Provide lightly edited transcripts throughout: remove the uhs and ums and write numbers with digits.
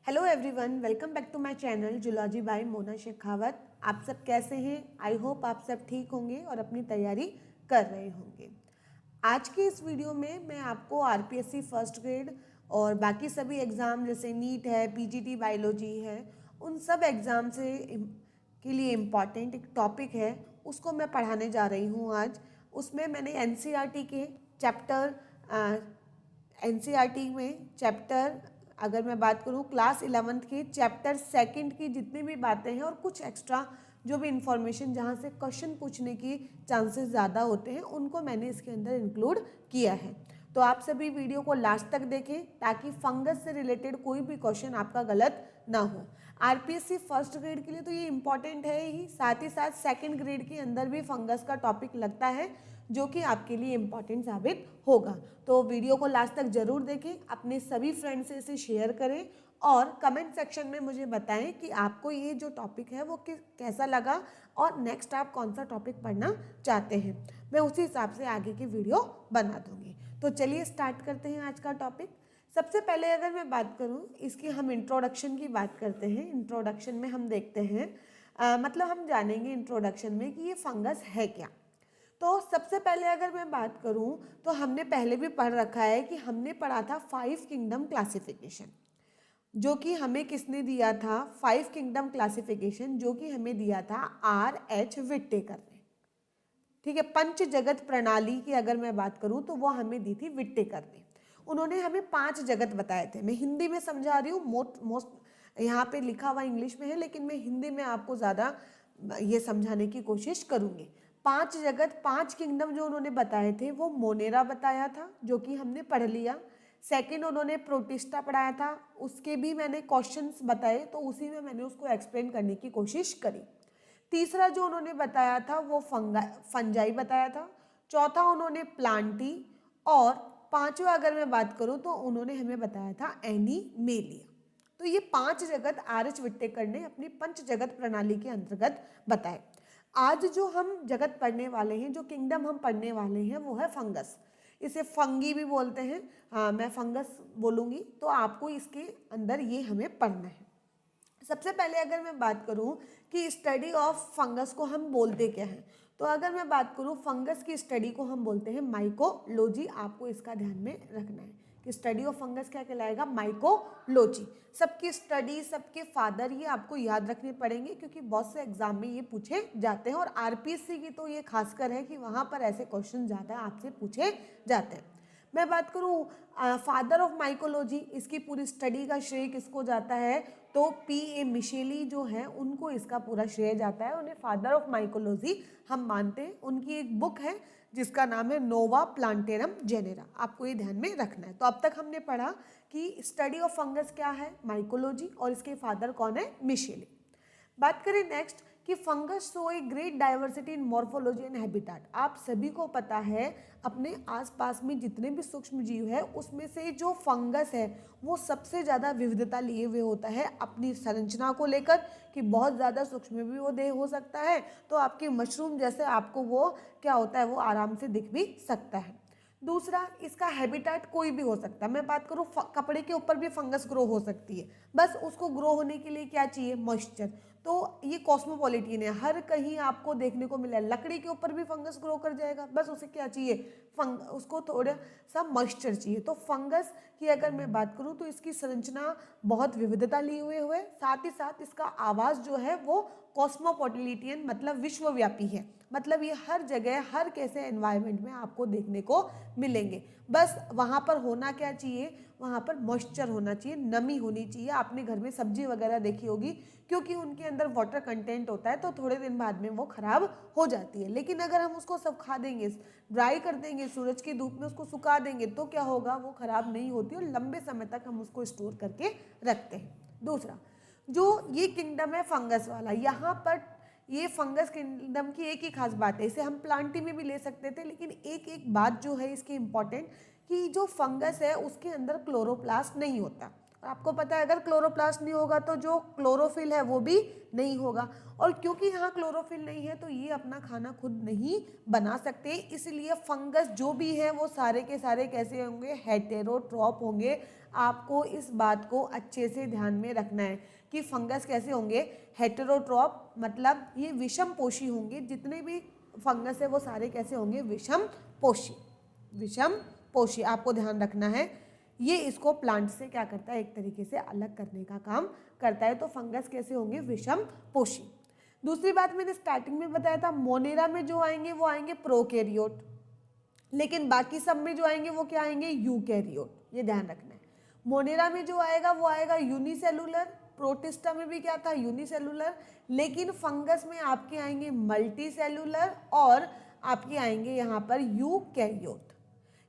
Hello everyone, welcome back to my channel zoology by Mona Shekhawat. आप सब कैसे हैं? आई होप आप सब ठीक होंगे और अपनी तैयारी कर रहे होंगे। आज के इस वीडियो में मैं आपको आरपीएससी फर्स्ट ग्रेड और बाकी सभी एग्ज़ाम जैसे नीट है, पीजीटी बायोलॉजी है, उन सब एग्ज़ाम के लिए इम्पॉर्टेंट एक टॉपिक है, उसको मैं पढ़ाने जा रही हूँ आज। उसमें मैंने एनसीईआरटी के चैप्टर एनसीईआरटी में चैप्टर, अगर मैं बात करूँ क्लास 11th के चैप्टर सेकंड की जितनी भी बातें हैं और कुछ एक्स्ट्रा जो भी इंफॉर्मेशन जहाँ से क्वेश्चन पूछने की चांसेस ज़्यादा होते हैं उनको मैंने इसके अंदर इंक्लूड किया है। तो आप सभी वीडियो को लास्ट तक देखें ताकि फंगस से रिलेटेड कोई भी क्वेश्चन आपका गलत ना हो। आरपीएससी फर्स्ट ग्रेड के लिए तो ये इंपॉर्टेंट है ही साथ सेकंड ग्रेड के अंदर भी फंगस का टॉपिक लगता है जो कि आपके लिए इम्पॉर्टेंट साबित होगा। तो वीडियो को लास्ट तक जरूर देखें, अपने सभी फ्रेंड्स से इसे शेयर करें और कमेंट सेक्शन में मुझे बताएं कि आपको ये जो टॉपिक है वो कैसा लगा और नेक्स्ट आप कौन सा टॉपिक पढ़ना चाहते हैं। मैं उसी हिसाब से आगे की वीडियो बना दूंगी। तो चलिए स्टार्ट करते हैं आज का टॉपिक। सबसे पहले अगर मैं बात करूं इसकी, हम इंट्रोडक्शन की बात करते हैं। इंट्रोडक्शन में हम देखते हैं मतलब हम जानेंगे इंट्रोडक्शन में कि ये फंगस है क्या। तो सबसे पहले अगर मैं बात करूं तो हमने पहले भी पढ़ रखा है कि हमने पढ़ा था 5 किंगडम क्लासिफिकेशन, जो कि हमें किसने दिया था? 5 किंगडम क्लासिफिकेशन जो कि हमें दिया था R.H. विट्टेकर ने। ठीक है, पंच जगत प्रणाली की अगर मैं बात करूं तो वो हमें दी थी विट्टेकर ने। उन्होंने हमें 5 जगत बताए थे। मैं हिंदी में समझा रही हूँ, मोस्ट यहाँ पे लिखा हुआ इंग्लिश में है, लेकिन मैं हिंदी में आपको ज़्यादा ये समझाने की कोशिश करूँगी। 5 जगत, 5 किंगडम जो उन्होंने बताए थे वो मोनेरा बताया था, जो कि हमने पढ़ लिया। सेकंड उन्होंने प्रोटिस्टा पढ़ाया था, उसके भी मैंने क्वेश्चंस बताए तो उसी में मैंने उसको एक्सप्लेन करने की कोशिश करी। तीसरा जो उन्होंने बताया था वो फंजाई बताया था। चौथा उन्होंने प्लांटी, और पांचवा अगर मैं बात करूं तो उन्होंने हमें बताया था एनीमेलिया। तो ये 5 जगत R.H. विट्टेकर ने अपनी पंच जगत प्रणाली के अंतर्गत बताए। आज जो हम जगत पढ़ने वाले हैं, जो किंगडम हम पढ़ने वाले हैं वो है फंगस। इसे फंगी भी बोलते हैं। हाँ, मैं फंगस बोलूँगी तो आपको इसके अंदर ये हमें पढ़ना है। सबसे पहले अगर मैं बात करूं कि स्टडी ऑफ फंगस को हम बोलते क्या हैं, तो अगर मैं बात करूं फंगस की स्टडी को हम बोलते हैं माइकोलॉजी। आपको इसका ध्यान में रखना है कि स्टडी ऑफ फंगस क्या कहलाएगा? माइकोलॉजी। सबकी स्टडी, सबके फादर, ये आपको याद रखने पड़ेंगे क्योंकि बहुत से एग्जाम में ये पूछे जाते हैं और आरपीएससी की तो ये खासकर है कि वहाँ पर ऐसे क्वेश्चन ज़्यादा आपसे पूछे जाते हैं। मैं बात करूँ फादर ऑफ माइकोलॉजी, इसकी पूरी स्टडी का श्रेय किसको जाता है? तो P.A. मिशेली जो है उनको इसका पूरा श्रेय जाता है। उन्हें फादर ऑफ माइकोलॉजी हम मानते हैं। उनकी एक बुक है जिसका नाम है नोवा प्लांटेरम जेनेरा। आपको ये ध्यान में रखना है। तो अब तक हमने पढ़ा कि स्टडी ऑफ फंगस क्या है? माइकोलॉजी, और इसके फादर कौन है? मिशेली। बात करें नेक्स्ट कि fungus show a great diversity in morphology and habitat. आप सभी को पता है अपने आसपास में जितने भी सूक्ष्म जीव है उसमें से जो फंगस है वो सबसे ज़्यादा विविधता लिए हुए होता है अपनी संरचना को लेकर, कि बहुत ज़्यादा सूक्ष्म भी वो देह हो सकता है, तो आपके मशरूम जैसे आपको वो क्या होता है, वो आराम से दिख भी सकता है। दूसरा, इसका हैबिटेट कोई भी हो सकता है। मैं बात करूँ कपड़े के ऊपर भी फंगस ग्रो हो सकती है, बस उसको ग्रो होने के लिए क्या चाहिए? मॉइस्चर। तो ये कॉस्मोपॉलिटन है, हर कहीं आपको देखने को मिला है। लकड़ी के ऊपर भी फंगस ग्रो कर जाएगा, बस उसे क्या चाहिए? उसको थोड़ा सा मॉइस्चर चाहिए। तो फंगस की अगर मैं बात करूँ तो इसकी संरचना बहुत विविधता लिए हुए साथ ही साथ इसका आवाज़ जो है वो कॉस्मोपॉलिटन मतलब विश्वव्यापी है। मतलब ये हर जगह, हर कैसे एनवायरनमेंट में आपको देखने को मिलेंगे। बस वहाँ पर होना क्या चाहिए? वहाँ पर मॉइस्चर होना चाहिए, नमी होनी चाहिए। आपने घर में सब्जी वगैरह देखी होगी, क्योंकि उनके अंदर वाटर कंटेंट होता है तो थोड़े दिन बाद में वो खराब हो जाती है। लेकिन अगर हम उसको सब खा देंगे, ड्राई कर देंगे, सूरज की धूप में उसको सुखा देंगे, तो क्या होगा? वो खराब नहीं होती और लंबे समय तक हम उसको स्टोर करके रखते हैं। दूसरा, जो ये किंगडम है फंगस वाला, यहाँ पर ये फंगस किंगडम की एक ही खास बात है। इसे हम प्लांटी में भी ले सकते थे, लेकिन एक एक बात जो है इसकी इम्पॉर्टेंट, कि जो फंगस है उसके अंदर क्लोरोप्लास्ट नहीं होता। आपको पता है अगर क्लोरोप्लास्ट नहीं होगा तो जो क्लोरोफिल है वो भी नहीं होगा, और क्योंकि यहाँ क्लोरोफिल नहीं है तो ये अपना खाना खुद नहीं बना सकते, इसलिए फंगस जो भी है वो सारे के सारे कैसे होंगे, हेटेरोट्रॉप होंगे। आपको इस बात को अच्छे से ध्यान में रखना है कि फंगस कैसे होंगे, हेटेरोट्रॉप, मतलब ये विषम पोषी होंगे। जितने भी फंगस है वो सारे कैसे होंगे, विषम पोषी। विषम पोषी आपको ध्यान रखना है। ये इसको प्लांट से क्या करता है, एक तरीके से अलग करने का काम करता है। तो फंगस कैसे होंगे, विषम पोषी। दूसरी बात मैंने स्टार्टिंग में बताया था, मोनेरा में जो आएंगे वो आएंगे प्रोकैरियोट, लेकिन बाकी सब में जो आएंगे वो क्या आएंगे, यूकैरियोट। ये ध्यान रखना है। मोनेरा में जो आएगा वो आएगा यूनिसेलुलर, प्रोटिस्टा में भी क्या था, यूनिसेलुलर, लेकिन फंगस में आपके आएंगे मल्टीसेलुलर और आपके आएंगे यहाँ पर यूकैरियोट।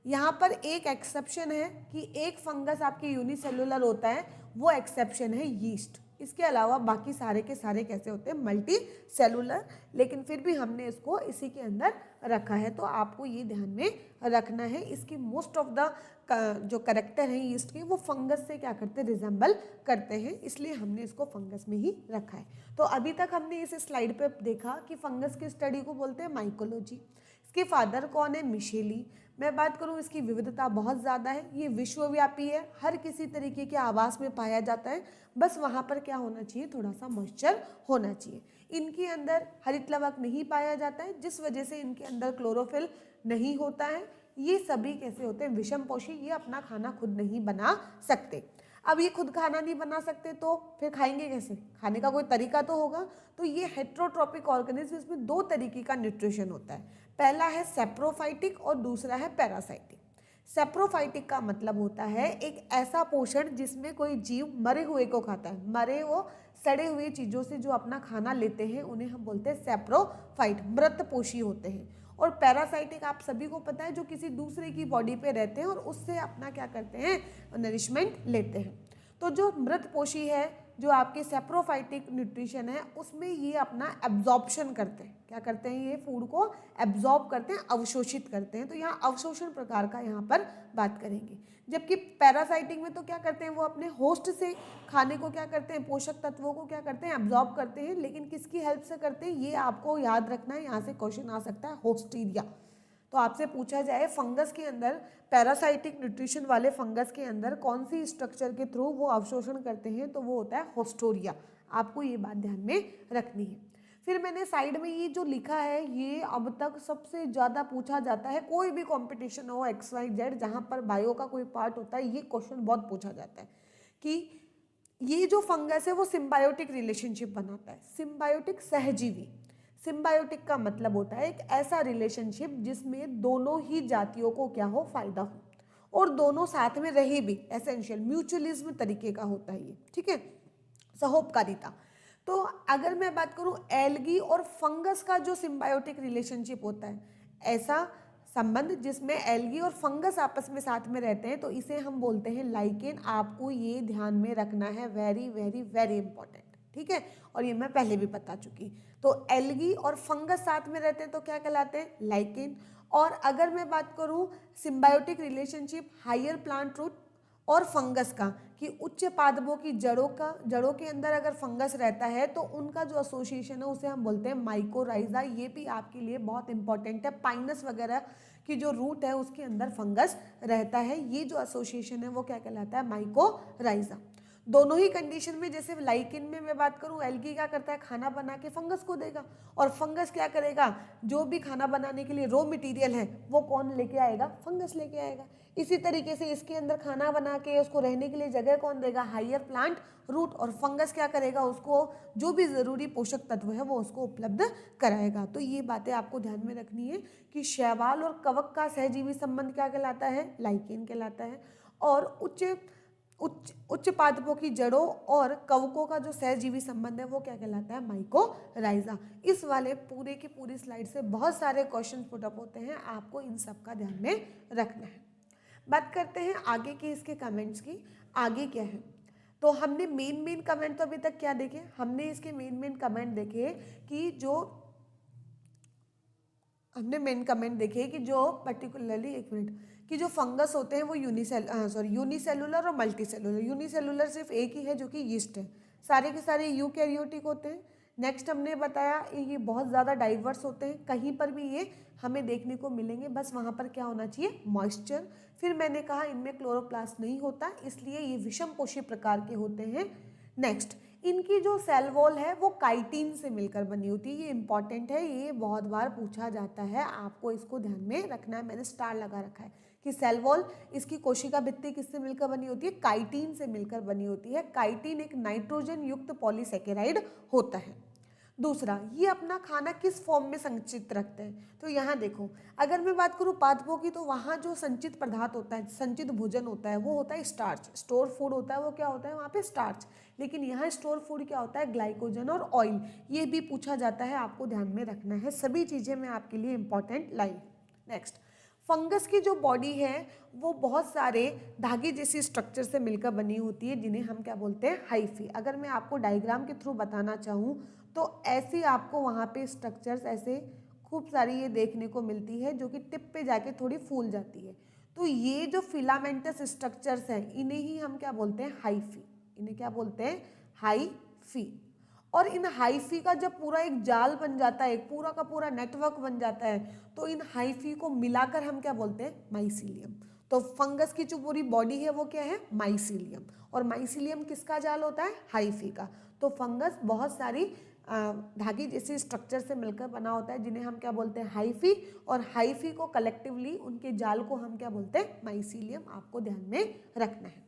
यहाँ पर एक एक्सेप्शन है कि एक फंगस आपके यूनिसेलुलर होता है, वो एक्सेप्शन है यीस्ट। इसके अलावा बाकी सारे के सारे कैसे होते हैं, मल्टी सेलुलर, लेकिन फिर भी हमने इसको इसी के अंदर रखा है। तो आपको ये ध्यान में रखना है, इसकी मोस्ट ऑफ द जो करेक्टर हैं यीस्ट के वो फंगस से क्या करते हैं, रिजेंबल करते हैं, इसलिए हमने इसको फंगस में ही रखा है। तो अभी तक हमने इस स्लाइड पे देखा कि फंगस की स्टडी को बोलते हैं माइकोलॉजी। इसके फादर कौन है, मिशेली। मैं बात करूं इसकी विविधता बहुत ज़्यादा है, ये विश्वव्यापी है, हर किसी तरीके के आवास में पाया जाता है, बस वहाँ पर क्या होना चाहिए, थोड़ा सा मॉइस्चर होना चाहिए। इनके अंदर हरित लवक नहीं पाया जाता है, जिस वजह से इनके अंदर क्लोरोफिल नहीं होता है। ये सभी कैसे होते हैं, विषम पोषी, ये अपना खाना खुद नहीं बना सकते। अब ये खुद खाना नहीं बना सकते तो फिर खाएंगे कैसे, खाने का कोई तरीका तो होगा। तो ये हेट्रोट्रॉपिक ऑर्गेनिज्म, इसमें दो तरीके का न्यूट्रिशन होता है, पहला है सेप्रोफाइटिक और दूसरा है पैरासाइटिक। सेप्रोफाइटिक का मतलब होता है एक ऐसा पोषण जिसमें कोई जीव मरे हुए को खाता है, मरे वो सड़े हुए चीज़ों से जो अपना खाना लेते हैं उन्हें हम बोलते हैं सेप्रोफाइट, मृतपोषी होते हैं। और पैरासाइटिक आप सभी को पता है, जो किसी दूसरे की बॉडी पे रहते हैं और उससे अपना क्या करते हैं, नरिशमेंट लेते हैं। तो जो मृतपोषी है, जो आपके सेप्रोफाइटिक न्यूट्रिशन है, उसमें ये अपना एब्जॉर्प्शन करते हैं, क्या करते हैं, ये फूड को एब्जॉर्ब करते हैं, अवशोषित करते हैं। तो यहाँ अवशोषण प्रकार का यहाँ पर बात करेंगे। जबकि पैरासाइटिक में तो क्या करते हैं, वो अपने होस्ट से खाने को क्या करते हैं, पोषक तत्वों को क्या करते हैं, एब्जॉर्ब करते हैं, लेकिन किसकी हेल्प से करते हैं, ये आपको याद रखना है। यहाँ से क्वेश्चन आ सकता है होस्टीरिया। तो आपसे पूछा जाए फंगस के अंदर, पैरासाइटिक न्यूट्रिशन वाले फंगस के अंदर कौन सी स्ट्रक्चर के थ्रू वो अवशोषण करते हैं, तो वो होता है होस्टोरिया। आपको ये बात ध्यान में रखनी है। फिर मैंने साइड में ये जो लिखा है, ये अब तक सबसे ज़्यादा पूछा जाता है, कोई भी कंपटीशन हो XYZ जहाँ पर बायो का कोई पार्ट होता है, ये क्वेश्चन बहुत पूछा जाता है कि ये जो फंगस है वो सिम्बायोटिक रिलेशनशिप बनाता है। सिम्बायोटिक सहजीवी, सिम्बायोटिक का मतलब होता है एक ऐसा रिलेशनशिप जिसमें दोनों ही जातियों को क्या हो, फायदा हो और दोनों साथ में रहे भी, एसेंशियल म्यूचुअलिज्म तरीके का होता है ये, ठीक है, सहोपकारिता। तो अगर मैं बात करूं एल्गी और फंगस का जो सिम्बायोटिक रिलेशनशिप होता है, ऐसा संबंध जिसमें एल्गी और फंगस आपस में साथ में रहते हैं, तो इसे हम बोलते हैं लाइकेन। आपको ये ध्यान में रखना है, वेरी वेरी वेरी इंपॉर्टेंट, ठीक है, और ये मैं पहले भी बता चुकी। तो एल्गी और फंगस साथ में रहते हैं तो क्या कहलाते हैं, लाइकेन। और अगर मैं बात करूं symbiotic relationship higher plant root और फंगस का, कि उच्च पादपों की जड़ों के अंदर अगर फंगस रहता है तो उनका जो एसोसिएशन है उसे हम बोलते हैं माइकोराइजा। ये भी आपके लिए बहुत इंपॉर्टेंट है, पाइनस वगैरह की जो रूट है उसके अंदर फंगस रहता है, ये जो एसोसिएशन है वो क्या कहलाता है, माइकोराइजा। दोनों ही कंडीशन में, जैसे लाइकेन में मैं बात करूं, एल्गी क्या करता है, खाना बना के फंगस को देगा, और फंगस क्या करेगा, जो भी खाना बनाने के लिए रॉ मटेरियल है वो कौन लेके आएगा, फंगस लेके आएगा। इसी तरीके से इसके अंदर खाना बना के उसको रहने के लिए जगह कौन देगा, हायर प्लांट रूट, और फंगस क्या करेगा, उसको जो भी ज़रूरी पोषक तत्व है वो उसको उपलब्ध कराएगा। तो ये बातें आपको ध्यान में रखनी है कि शैवाल और कवक का सहजीवी संबंध क्या कहलाता है, लाइकेन कहलाता है, और उच्च पादपों की जड़ों और कवकों का जो सहजीवी संबंध है वो क्या कहलाता है, माइकोराइजा। इस वाले पूरे की पूरी स्लाइड से बहुत सारे क्वेश्चन पुट अप होते हैं, आपको इन सब का ध्यान में रखना है। बात करते हैं आगे की इसके कमेंट्स की, आगे क्या है। तो हमने मेन कमेंट तो अभी तक क्या देखे, हमने इसके मेन कमेंट देखे कि जो हमने मेन कमेंट देखे कि जो पर्टिकुलरली, एक मिनट, कि जो फंगस होते हैं वो यूनिसेलुलर और मल्टीसेलुलर। यूनिसेलुलर सिर्फ एक ही है जो कि यीस्ट है, सारे के सारे यूकैरियोटिक होते हैं। नेक्स्ट हमने बताया ये बहुत ज़्यादा डाइवर्स होते हैं, कहीं पर भी ये हमें देखने को मिलेंगे, बस वहाँ पर क्या होना चाहिए, मॉइस्चर। फिर मैंने कहा इनमें क्लोरोप्लास्ट नहीं होता, इसलिए ये विषमपोषी प्रकार के होते हैं। नेक्स्ट, इनकी जो सेल वॉल है वो काइटिन से मिलकर बनी होती है। ये इंपॉर्टेंट है, ये बहुत बार पूछा जाता है, आपको इसको ध्यान में रखना है। मैंने स्टार लगा रखा है कि सेल वॉल, इसकी कोशिका भित्ति किससे मिलकर बनी होती है, काइटिन से मिलकर बनी होती है। काइटिन एक नाइट्रोजन युक्त पॉलीसेकेराइड होता है। दूसरा, ये अपना खाना किस फॉर्म में संचित रखते हैं, तो यहाँ देखो, अगर मैं बात करूँ पादपों की, तो वहाँ जो संचित पदार्थ होता है, संचित भोजन होता है, वो होता है स्टार्च। स्टोर फूड होता है वो क्या होता है वहाँ पे, स्टार्च। लेकिन यहाँ स्टोर फूड क्या होता है, ग्लाइकोजन और ऑयल। ये भी पूछा जाता है, आपको ध्यान में रखना है, सभी चीज़ें मैं आपके लिए इंपॉर्टेंट लाई। नेक्स्ट, फंगस की जो बॉडी है वो बहुत सारे धागे जैसी स्ट्रक्चर से मिलकर बनी होती है, जिन्हें हम क्या बोलते हैं, हाइफी। अगर मैं आपको डायग्राम के थ्रू बताना चाहूँ तो ऐसी आपको वहाँ पे स्ट्रक्चर्स ऐसे खूब सारी ये देखने को मिलती है, जो कि टिप पे जाके थोड़ी फूल जाती है। तो ये जो फिलामेंटस स्ट्रक्चर्स हैं, इन्हें ही हम क्या बोलते हैं, हाइफी। इन्हें क्या बोलते हैं, हाइफी। और इन हाइफी का जब पूरा एक जाल बन जाता है, एक पूरा का पूरा नेटवर्क बन जाता है, तो इन हाइफी को मिलाकर हम क्या बोलते हैं, माइसीलियम। तो फंगस की जो पूरी बॉडी है वो क्या है, माइसीलियम। और माइसीलियम किसका जाल होता है, हाइफी का। तो फंगस बहुत सारी धागे जैसी स्ट्रक्चर से मिलकर बना होता है, जिन्हें हम क्या बोलते हैं, हाइफी। और हाइफी को कलेक्टिवली, उनके जाल को हम क्या बोलते हैं, माइसीलियम। आपको ध्यान में रखना है।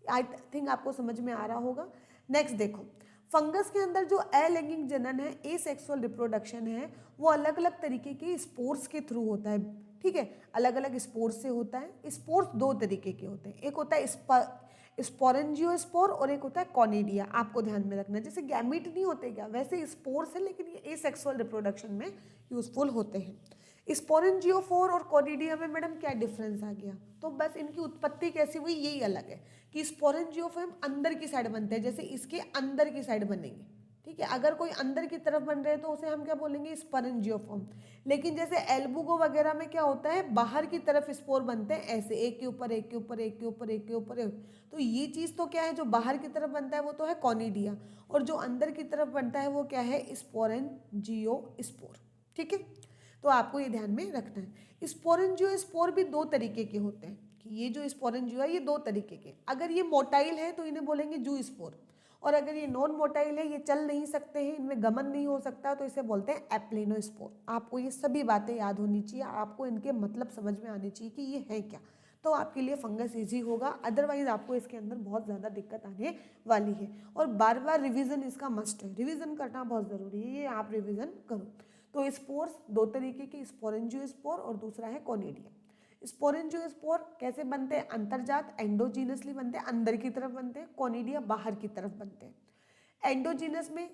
आई थिंक आपको समझ में आ रहा होगा। नेक्स्ट देखो, फंगस के अंदर जो अलैंगिक जनन है, एसेक्सुअल रिप्रोडक्शन है, वो अलग अलग तरीके के स्पोर्स के थ्रू होता है। ठीक है, अलग अलग स्पोर्स से होता है। स्पोर्स दो तरीके के होते हैं, एक होता है स्पोरेंजियोस्पोर और एक होता है कॉनिडिया। आपको ध्यान में रखना है, जैसे गैमीट नहीं होते क्या, वैसे स्पोर्स है, लेकिन ये एसेक्सुअल रिप्रोडक्शन में यूजफुल होते हैं। स्पोरेंजियोफोर और कॉनिडिया में मैडम क्या डिफरेंस आ गया, तो बस इनकी उत्पत्ति कैसी हुई यही अलग है कि स्पोरेंजियोफोर अंदर की साइड बनते हैं, जैसे इसके अंदर की साइड बनेंगे। ठीक है, अगर कोई अंदर की तरफ बन रहे हैं तो उसे हम क्या बोलेंगे, स्पोरेंजियोफॉर्म। लेकिन जैसे एल्बुगो वगैरह में क्या होता है, बाहर की तरफ स्पोर बनते हैं, ऐसे एक के ऊपर एक के ऊपर एक के ऊपर एक के ऊपर एक। तो ये चीज़ तो क्या है, जो बाहर की तरफ बनता है वो तो है कॉनिडिया, और जो अंदर की तरफ बनता है वो क्या है, स्पोरेंजियोस्पोर। ठीक है, तो आपको ये ध्यान में रखना है। स्पोरेंजियोस्पोर भी दो तरीके के होते हैं, कि ये जो स्पोरेंजियो है ये दो तरीके के। अगर ये मोटाइल है तो इन्हें बोलेंगे जू स्पोर, और अगर ये नॉन मोटाइल है, ये चल नहीं सकते हैं, इनमें गमन नहीं हो सकता, तो इसे बोलते हैं एप्लेनोस्पोर। आपको ये सभी बातें याद होनी चाहिए, आपको इनके मतलब समझ में आनी चाहिए कि ये है क्या, तो आपके लिए फंगस इजी होगा। अदरवाइज आपको इसके अंदर बहुत ज़्यादा दिक्कत आने वाली है, और बार बार रिवीजन इसका मस्ट है, रिवीजन करना बहुत ज़रूरी है, ये आप रिवीजन करो। तो स्पोर्स दो तरीके के, स्पोरेंजियोस्पोर और दूसरा है कॉनिडिया। स्पोरेंजियोस्पोर कैसे बनते हैं, अंतर्जात एंडोजीनसली बनते हैं, अंदर की तरफ बनते हैं। कॉनिडिया बाहर की तरफ बनते हैं। एंडोजीनस में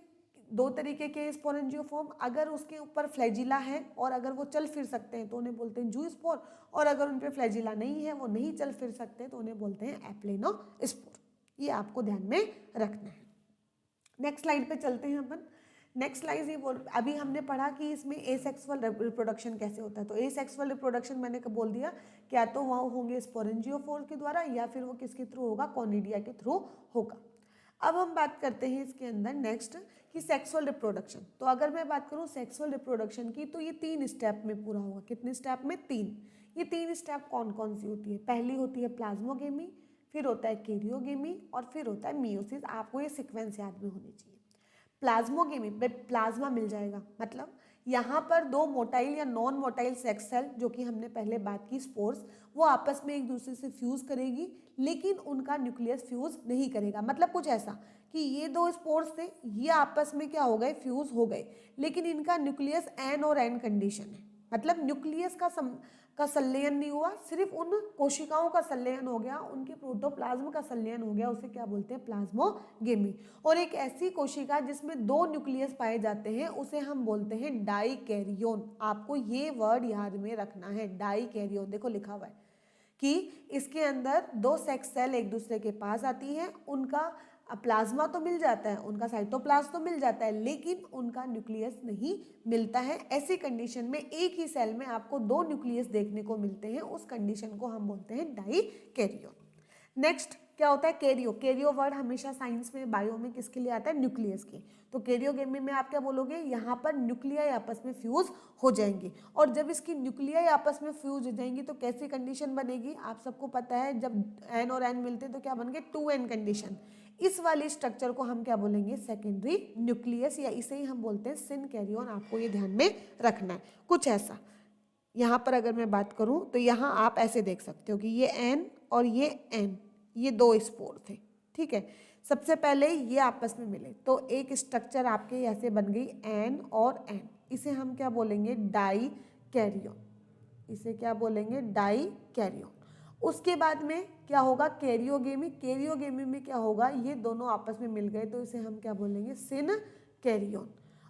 दो तरीके के स्पोरेंजियोफॉर्म, अगर उसके ऊपर फ्लैजिला है और अगर वो चल फिर सकते हैं तो उन्हें बोलते हैं जूस्पोर, और अगर उन पे फ्लैजिला नहीं है, वो नहीं चल फिर सकते, तो उन्हें बोलते हैं एप्लेनोस्पोर। ये आपको ध्यान में रखना है। नेक्स्ट स्लाइड पे चलते हैं अपन। नेक्स्ट स्लाइड ये अभी हमने पढ़ा कि इसमें एसेक्सुअल रिप्रोडक्शन कैसे होता है। तो एसेक्सुअल रिप्रोडक्शन मैंने बोल दिया, क्या तो वह होंगे स्पोरेंजियोफोर के द्वारा, या फिर वो किसके थ्रू होगा, कॉनिडिया के थ्रू होगा। अब हम बात करते हैं इसके अंदर नेक्स्ट कि सेक्सुअल रिप्रोडक्शन। तो अगर मैं बात करूँ सेक्सुअल रिप्रोडक्शन की, तो ये 3 स्टेप में पूरा होगा। कितने स्टेप में, 3। ये 3 स्टेप कौन कौन सी होती है, पहली होती है प्लाज्मोगेमी, फिर होता है कैरियोगेमी, और फिर होता है मियोसिस। आपको ये सीक्वेंस याद में होनी चाहिए। प्लाज्मोगेमी में प्लाज्मा मिल जाएगा, मतलब यहाँ पर दो मोटाइल या नॉन मोटाइल सेक्स सेल, जो कि हमने पहले बात की स्पोर्स, वो आपस में एक दूसरे से फ्यूज करेगी, लेकिन उनका न्यूक्लियस फ्यूज नहीं करेगा। मतलब कुछ ऐसा कि ये दो स्पोर्स थे, ये आपस में क्या हो गए, फ्यूज हो गए, लेकिन इनका न्यूक्लियस एन और एन कंडीशन है। मतलब न्यूक्लियस का संलयन नहीं हुआ, सिर्फ उन कोशिकाओं का संलयन हो गया, उनके प्रोटोप्लाज्म का संलयन हो गया, उसे क्या बोलते हैं, प्लाज्मोगेमी। और एक ऐसी कोशिका जिसमें 2 न्यूक्लियस पाए जाते हैं, उसे हम बोलते हैं डाइकैरियोन। आपको ये वर्ड याद में रखना है, डाइकैरियोन। देखो लिखा हुआ है कि इसके अंदर 2 सेक्स सेल एक दूसरे के पास आती है, उनका अब प्लाज्मा तो मिल जाता है, उनका साइटोप्लाज्म तो मिल जाता है, लेकिन उनका न्यूक्लियस नहीं मिलता है। ऐसी कंडीशन में एक ही सेल में आपको 2 न्यूक्लियस देखने को मिलते हैं, उस कंडीशन को हम बोलते हैं डाइकैरियोन। नेक्स्ट क्या होता है, कैरियो। कैरियो वर्ड हमेशा साइंस में, बायो में किसके लिए आता है, न्यूक्लियस के। तो कैरियोगेमी में आप क्या बोलोगे, यहाँ पर न्यूक्लियाई आपस में फ्यूज हो जाएंगी, और जब इसकी न्यूक्लियाई आपस में फ्यूज हो जाएंगी तो कैसी कंडीशन बनेगी, आप सबको पता है, जब एन और एन मिलते हैं तो क्या बन गए, 2n कंडीशन। इस वाली स्ट्रक्चर को हम क्या बोलेंगे, सेकेंडरी न्यूक्लियस, या इसे ही हम बोलते हैं सिनकैरियोन। आपको ये ध्यान में रखना है कुछ ऐसा। यहाँ पर अगर मैं बात करूँ तो यहाँ आप ऐसे देख सकते हो कि ये एन और ये एन, ये 2 स्पोर थे, ठीक है। सबसे पहले ये आपस में मिले तो एक स्ट्रक्चर आपके ऐसे बन गई एन और एन, इसे हम क्या बोलेंगे, डाइकैरियोन। इसे क्या बोलेंगे, डाइकैरियोन। उसके बाद में क्या होगा, कैरियोगेमी। कैरियोगेमी में क्या होगा, ये दोनों आपस में मिल गए तो इसे हम क्या बोलेंगे, सिनकैरियोन।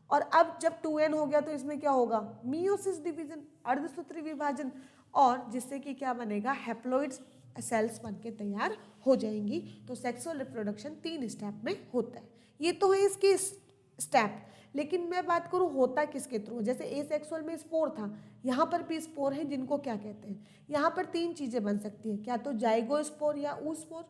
और अब जब 2n हो गया तो इसमें क्या होगा, मियोसिस डिवीजन, अर्धसूत्री विभाजन, और जिससे कि क्या बनेगा, हैप्लॉइड सेल्स बन के तैयार हो जाएंगी। तो सेक्सुअल रिप्रोडक्शन 3 स्टेप में होता है। ये तो है इसके स्टेप, लेकिन मैं बात करूँ होता किसके थ्रू, जैसे एसेक्सुअल में स्पोर था, यहाँ पर भी स्पोर है, जिनको क्या कहते हैं, यहाँ पर 3 चीज़ें बन सकती हैं, क्या तो जाइगोस्पोर या ऊस्पोर,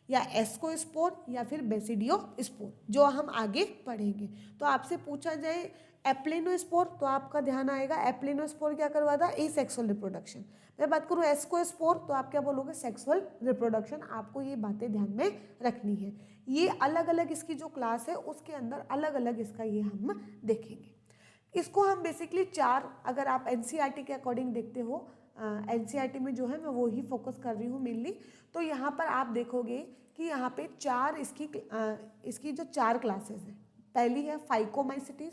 या एस्कोस्पोर, या फिर बेसिडियोस्पोर, जो हम आगे पढ़ेंगे। तो आपसे पूछा जाए एप्लिनोस्पोर तो आपका ध्यान आएगा, एप्लिनोस्पोर क्या करवाता है, एसेक्सुअल रिप्रोडक्शन। मैं बात करूँ एस्कोस्पोर तो आप क्या बोलोगे, सेक्सुअल रिप्रोडक्शन। आपको ये बातें ध्यान में रखनी है। ये अलग अलग इसकी जो क्लास है उसके अंदर अलग अलग इसका ये हम देखेंगे। इसको हम बेसिकली 4, अगर आप एनसीईआरटी के अकॉर्डिंग देखते हो, एनसीईआरटी में जो है मैं वो ही फोकस कर रही हूँ मेनली, तो यहाँ पर आप देखोगे कि यहाँ पे 4 इसकी जो 4 क्लासेस हैं। पहली है फाइकोमाइसिटीज,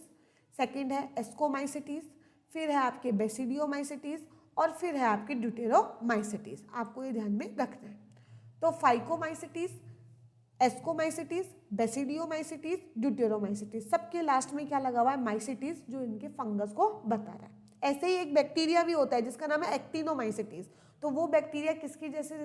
सेकंड है एस्कोमाइसिटीज, फिर है आपके बेसिडियोमाइसिटीज, और फिर है आपकी ड्यूटेरोमाइसिटीज। आपको ये ध्यान में रखना है। तो फाइकोमाइसिटीज, एस्कोमाइसिटीज, बेसिडियोमाइसिटीज, ड्यूटेरोमाइसिटीज, सबके लास्ट में क्या लगा हुआ है, माइसिटीज, जो इनके फंगस को बता रहा है। ऐसे ही एक बैक्टीरिया भी होता है जिसका नाम है एक्टिनोमाइसिटीज। तो वो बैक्टीरिया किसकी जैसे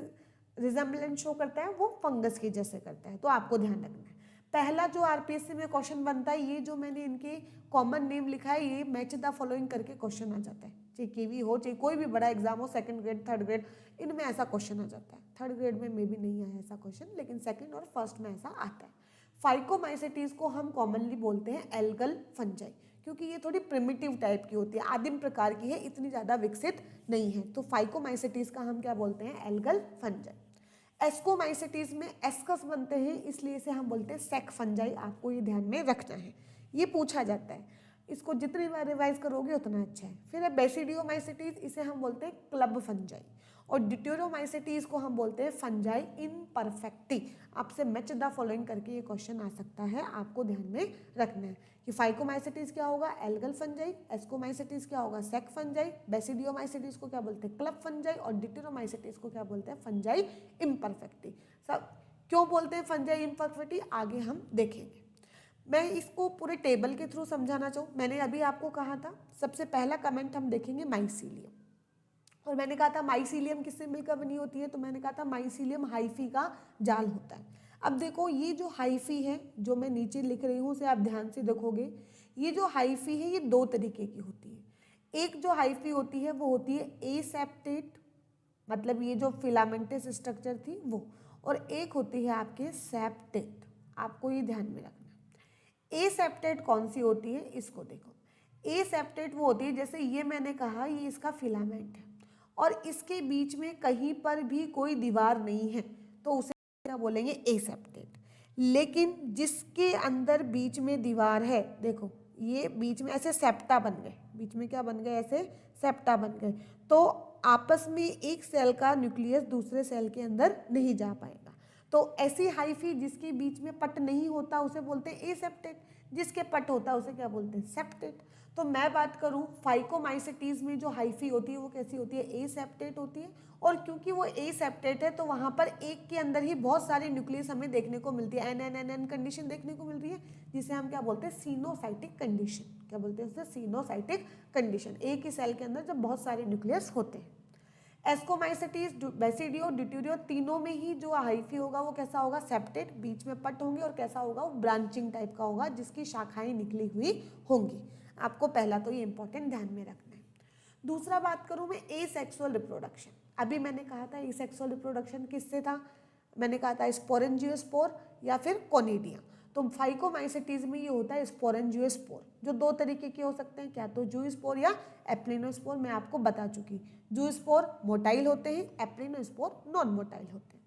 रिजेम्बलेंस शो करता है, वो फंगस की जैसे करता है। तो आपको ध्यान रखना है। पहला जो आरपीएससी में क्वेश्चन बनता है, ये जो मैंने इनके कॉमन नेम लिखा है, ये मैच द फॉलोइंग करके क्वेश्चन आ जाता है। चाहे केवी हो, चाहे कोई भी बड़ा एग्जाम हो, 2nd ग्रेड 3rd ग्रेड, इनमें ऐसा क्वेश्चन आ जाता है। 3rd ग्रेड में मे भी नहीं आया ऐसा क्वेश्चन, लेकिन 2nd और 1st में ऐसा आता है। फाइकोमाइसिटीज को हम कॉमनली बोलते हैं एल्गल फंजाई, क्योंकि ये थोड़ी प्रिमिटिव टाइप की होती है, आदिम प्रकार की है, इतनी ज़्यादा विकसित नहीं है। तो फाइकोमाइसिटीज का हम क्या बोलते हैं, एल्गल फंजाई। एस्कोमाइसिटीज में एस्कस बनते हैं, इसलिए इसे हम बोलते हैं सेक फंजाई। आपको ये ध्यान में रखना है, ये पूछा जाता है। इसको जितनी बार रिवाइज करोगे उतना अच्छा है। फिर है बेसिडियोमाइसिटीज, इसे हम बोलते हैं क्लब फंजाई, और ड्यूटेरोमाइसिटीज को हम बोलते हैं फंजाई इम्परफेक्टी। आपसे मैच द फॉलोइंग करके ये क्वेश्चन आ सकता है, आपको ध्यान में रखना है कि फाइकोमाइसिटीज क्या होगा, एल्गल फंजाई, एस्कोमाइसिटीज क्या होगा, सेक फंजाई, बेसिडियोमाइसिटीज को क्या बोलते हैं, क्लब फंजाई, और ड्यूटेरोमाइसिटीज को क्या बोलते हैं, फंजाई इम्परफेक्टी। सब क्यों बोलते हैं फंजाई इम्परफेक्टी, आगे हम देखेंगे। मैं इसको पूरे टेबल के थ्रू समझाना चाहूँ। मैंने अभी आपको कहा था, सबसे पहला कमेंट हम देखेंगे माइसीलियम, और मैंने कहा था माइसीलियम किससे मिलकर बनी होती है, तो मैंने कहा था माइसीलियम हाइफी का जाल होता है। अब देखो ये जो हाइफी है, जो मैं नीचे लिख रही हूँ उसे आप ध्यान से देखोगे, ये जो हाइफी है ये 2 तरीके की होती है। एक जो हाइफी होती है वो होती है एसेप्टेट, मतलब ये जो फिलामेंटस स्ट्रक्चर थी वो, और एक होती है आपके सेप्टेट। आपको ये ध्यान में रखना। एसेप्टेट कौन सी होती है, इसको देखो। एसेप्टेट वो होती है, जैसे ये मैंने कहा ये इसका फिलामेंट है और इसके बीच में कहीं पर भी कोई दीवार नहीं है, तो उसे क्या बोलेंगे, एसेप्टेट। लेकिन जिसके अंदर बीच में दीवार है, देखो ये बीच में ऐसे सेप्टा बन गए, बीच में क्या बन गए, ऐसे सेप्टा बन गए, तो आपस में एक सेल का न्यूक्लियस दूसरे सेल के अंदर नहीं जा पाएगा। तो ऐसी हाइफी जिसके बीच में पट नहीं होता उसे बोलते हैं एसेप्टेट, जिसके पट होता है उसे क्या बोलते हैं, सेप्टेट। तो मैं बात करूं फाइकोमाइसिटीज में जो हाइफी होती है वो कैसी होती है, एसेप्टेट होती है। और क्योंकि वो एसेप्टेट है तो वहां पर एक के अंदर ही बहुत सारी न्यूक्लियस हमें देखने को मिलती है, एन कंडीशन देखने को मिल रही है, जिसे हम क्या बोलते हैं, सीनोसाइटिक कंडीशन। क्या बोलते हैं उसे, सीनोसाइटिक कंडीशन। एक ही सेल के अंदर जब बहुत सारे न्यूक्लियस होते हैं। एस्कोमाइसिटीज, बेसिडियो, ड्यूटेरियो, तीनों में ही जो हाइफी होगा वो कैसा होगा, सेप्टेड, बीच में पट होंगे और कैसा होगा, वो ब्रांचिंग टाइप का होगा जिसकी शाखाएं निकली हुई होंगी। आपको पहला तो ये इंपॉर्टेंट ध्यान में रखना है। दूसरा बात करूं मैं एसेक्सुअल रिप्रोडक्शन। अभी मैंने कहा था एसेक्सुअल रिप्रोडक्शन किससे था, मैंने कहा था स्पोरेंजियोस्पोर या फिर कोनिडिया। तो फाइकोमाइसिटीज में ये होता है स्पोरेंजियोस्पोर, जो दो तरीके के हो सकते हैं, क्या तो जूस्पोर या एप्लिनोस्पोर। मैं आपको बता चुकी, जूस्पोर मोटाइल होते हैं, एप्लिनोस्पोर नॉन मोटाइल होते हैं।